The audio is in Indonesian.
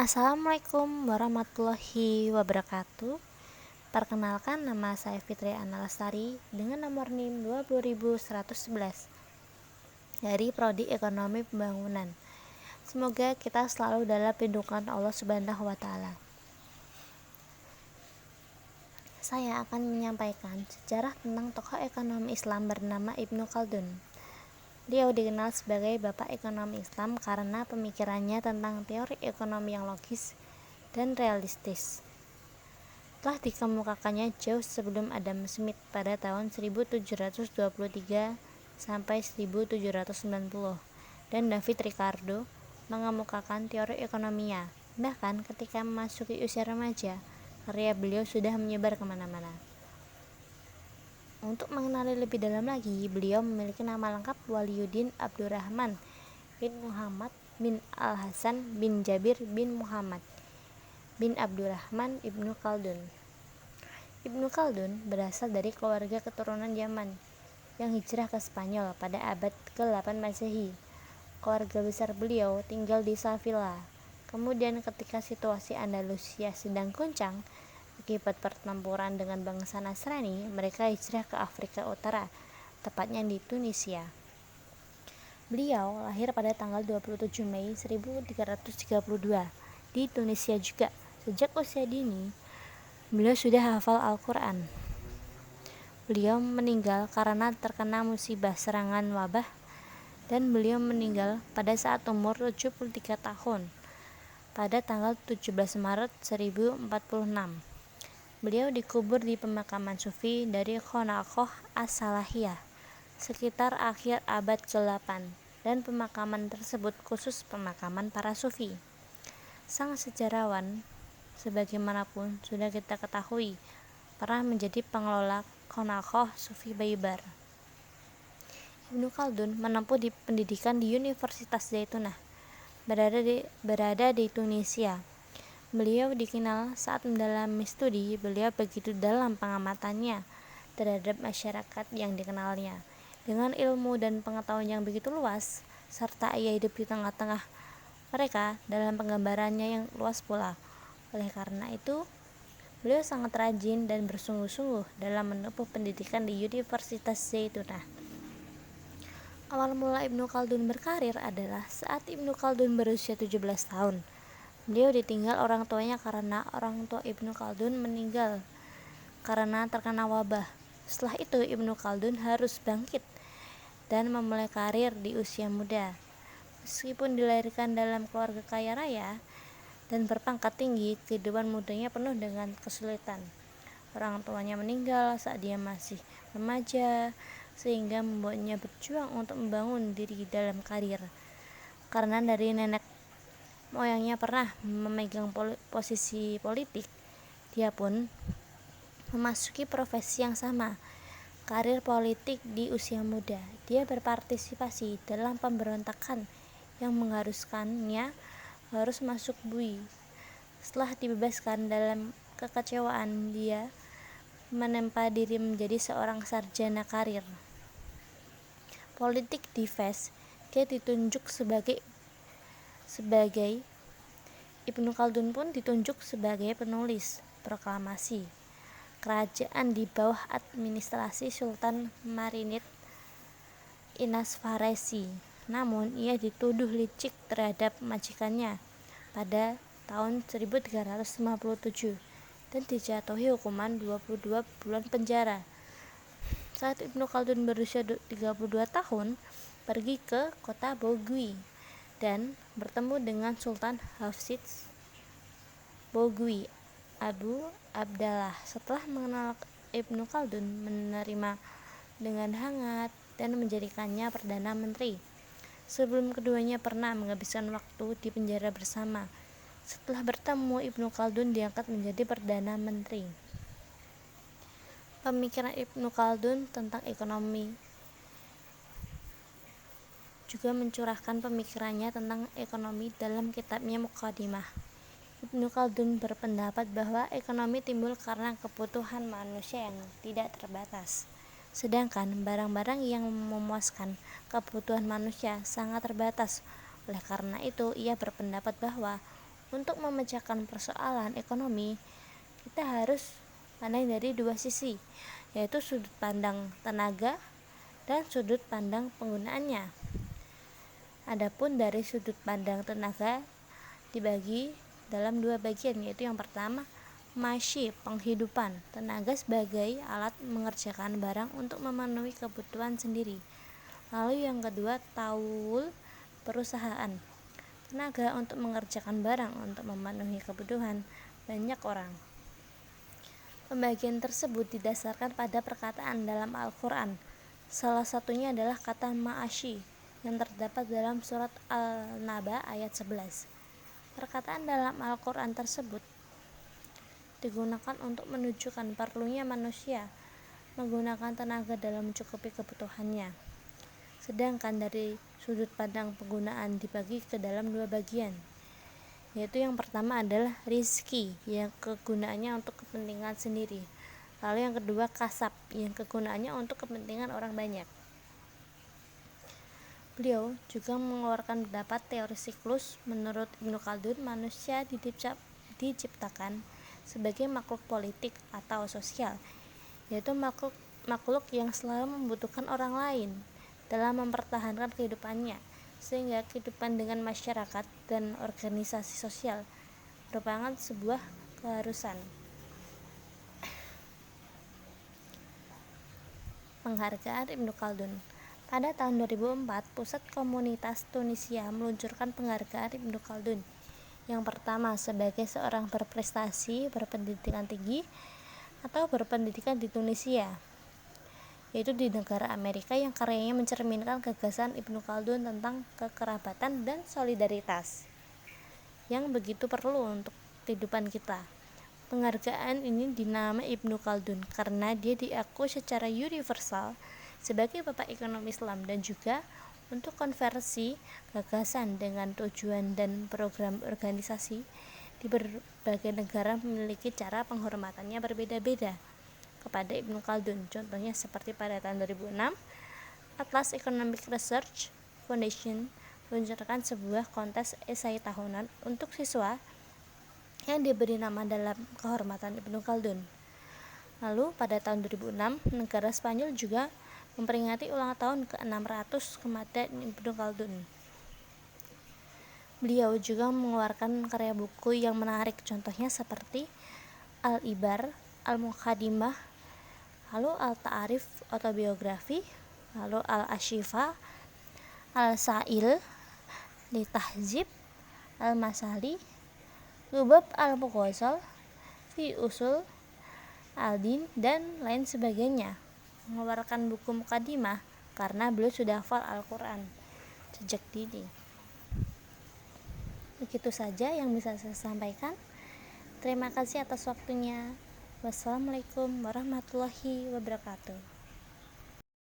Assalamualaikum warahmatullahi wabarakatuh. Perkenalkan, nama saya Fitri Analastari dengan nomor NIM 20111 dari Prodi Ekonomi Pembangunan. Semoga kita selalu dalam lindungan Allah Subhanahu wa taala. Saya akan menyampaikan sejarah tentang tokoh ekonomi Islam bernama Ibnu Khaldun. Beliau dikenal sebagai Bapak Ekonomi Islam karena pemikirannya tentang teori ekonomi yang logis dan realistis. Telah dikemukakannya jauh sebelum Adam Smith pada tahun 1723 sampai 1790, dan David Ricardo mengemukakan teori ekonominya. Bahkan ketika memasuki usia remaja, karya beliau sudah menyebar kemana-mana. Untuk mengenali lebih dalam lagi, beliau memiliki nama lengkap Waliuddin Abdurrahman bin Muhammad bin Al-Hasan bin Jabir bin Muhammad bin Abdurrahman Ibnu Khaldun. Ibnu Khaldun berasal dari keluarga keturunan Yaman yang hijrah ke Spanyol pada abad ke-8 Masehi. Keluarga besar beliau tinggal di Sevilla. Kemudian ketika situasi Andalusia sedang goncang akibat pertempuran dengan bangsa Nasrani, mereka hijrah ke Afrika Utara, tepatnya di Tunisia. Beliau lahir pada tanggal 27 Mei 1332 di Tunisia juga. Sejak usia dini, beliau sudah hafal Al-Quran. Beliau meninggal karena terkena musibah serangan wabah, dan beliau meninggal pada saat umur 73 tahun pada tanggal 17 Maret 1046. Beliau dikubur di pemakaman Sufi dari Khonaqoh As-Salahiyah sekitar akhir abad ke-8, dan pemakaman tersebut khusus pemakaman para Sufi. Sang sejarawan, sebagaimanapun sudah kita ketahui, pernah menjadi pengelola Khonaqoh Sufi Baibar. Ibnu Khaldun menempuh pendidikan di Universitas Zaitunah, berada di Tunisia. Beliau dikenal saat mendalami studi, beliau begitu dalam pengamatannya terhadap masyarakat yang dikenalnya. Dengan ilmu dan pengetahuan yang begitu luas, serta ia hidup di tengah-tengah mereka dalam penggambarannya yang luas pula. Oleh karena itu, beliau sangat rajin dan bersungguh-sungguh dalam menempuh pendidikan di Universitas Zaitunah. Awal mula Ibnu Khaldun berkarir adalah saat Ibnu Khaldun berusia 17 tahun. Beliau ditinggal orang tuanya karena orang tua Ibnu Khaldun meninggal karena terkena wabah. Setelah itu Ibnu Khaldun harus bangkit dan memulai karir di usia muda. Meskipun dilahirkan dalam keluarga kaya raya dan berpangkat tinggi, kehidupan mudanya penuh dengan kesulitan. Orang tuanya meninggal saat dia masih remaja, sehingga membuatnya berjuang untuk membangun diri dalam karir. Karena dari nenek moyangnya pernah memegang posisi politik, dia pun memasuki profesi yang sama, karir politik di usia muda. Dia berpartisipasi dalam pemberontakan yang mengharuskannya harus masuk bui. Setelah dibebaskan dalam kekecewaan, dia menempa diri menjadi seorang sarjana karir politik di Fes. Dia ditunjuk sebagai Ibnu Khaldun pun ditunjuk sebagai penulis proklamasi kerajaan di bawah administrasi Sultan Marinid Inas Faresi. Namun ia dituduh licik terhadap majikannya pada tahun 1357 dan dijatuhi hukuman 22 bulan penjara. Saat Ibnu Khaldun berusia 32 tahun, pergi ke kota Bogui dan bertemu dengan Sultan Hafsid Bogui, Abu Abdallah. Setelah mengenal Ibnu Khaldun, menerima dengan hangat dan menjadikannya Perdana Menteri. Sebelum keduanya pernah menghabiskan waktu di penjara bersama. Setelah bertemu, Ibnu Khaldun diangkat menjadi Perdana Menteri. Pemikiran Ibnu Khaldun tentang ekonomi juga mencurahkan pemikirannya tentang ekonomi dalam kitabnya Muqaddimah. Ibnu Khaldun berpendapat bahwa ekonomi timbul karena kebutuhan manusia yang tidak terbatas, sedangkan barang-barang yang memuaskan kebutuhan manusia sangat terbatas. Oleh karena itu, ia berpendapat bahwa Untuk memecahkan persoalan ekonomi, kita harus pandang dari dua sisi, yaitu sudut pandang tenaga dan sudut pandang penggunaannya. Adapun dari sudut pandang tenaga dibagi dalam dua bagian, yaitu yang pertama mashi, penghidupan, tenaga sebagai alat mengerjakan barang untuk memenuhi kebutuhan sendiri. Lalu yang kedua taul, perusahaan, tenaga untuk mengerjakan barang untuk memenuhi kebutuhan banyak orang. Pembagian tersebut didasarkan pada perkataan dalam Al-Quran. Salah satunya adalah kata ma'ashi yang terdapat dalam surat Al-Naba ayat 11. Perkataan dalam Al-Quran tersebut digunakan untuk menunjukkan perlunya manusia menggunakan tenaga dalam mencukupi kebutuhannya. Sedangkan dari sudut pandang penggunaan dibagi ke dalam dua bagian, yaitu yang pertama adalah rizki yang kegunaannya untuk kepentingan sendiri, lalu yang kedua kasab yang kegunaannya untuk kepentingan orang banyak. Beliau juga mengeluarkan pendapat teori siklus. Menurut Ibnu Khaldun, manusia diciptakan sebagai makhluk politik atau sosial, yaitu makhluk yang selalu membutuhkan orang lain dalam mempertahankan kehidupannya, sehingga kehidupan dengan masyarakat dan organisasi sosial merupakan sebuah keharusan. Penghargaan Ibnu Khaldun. Pada tahun 2004, Pusat Komunitas Tunisia meluncurkan penghargaan Ibnu Khaldun. Yang pertama sebagai seorang berprestasi berpendidikan tinggi atau berpendidikan di Tunisia, yaitu di negara Amerika, yang karyanya mencerminkan gagasan Ibnu Khaldun tentang kekerabatan dan solidaritas yang begitu perlu untuk kehidupan kita. Penghargaan ini dinamai Ibnu Khaldun karena dia diakui secara universal sebagai bapak ekonomi Islam dan juga untuk konversi gagasan dengan tujuan dan program organisasi di berbagai negara memiliki cara penghormatannya berbeda-beda kepada Ibnu Khaldun. Contohnya seperti pada tahun 2006, Atlas Economic Research Foundation meluncurkan sebuah kontes esai tahunan untuk siswa yang diberi nama dalam kehormatan Ibnu Khaldun. Lalu pada tahun 2006, negara Spanyol juga memperingati ulang tahun ke-600 kematian Ibnu Khaldun. Beliau juga mengeluarkan karya buku yang menarik, contohnya seperti Al-Ibar, Al-Muqaddimah, lalu Al-Ta'arif autobiografi, lalu Al-Ashifa, Al-Sa'il, Litahzib, Al-Masali, Lubab Al-Mughazal, Fi Usul Al-Din, dan lain sebagainya. Mengeluarkan buku Muqaddimah karena beliau sudah hafal Al-Quran sejak dini. Begitu saja yang bisa saya sampaikan. Terima kasih atas waktunya. Wassalamualaikum warahmatullahi wabarakatuh.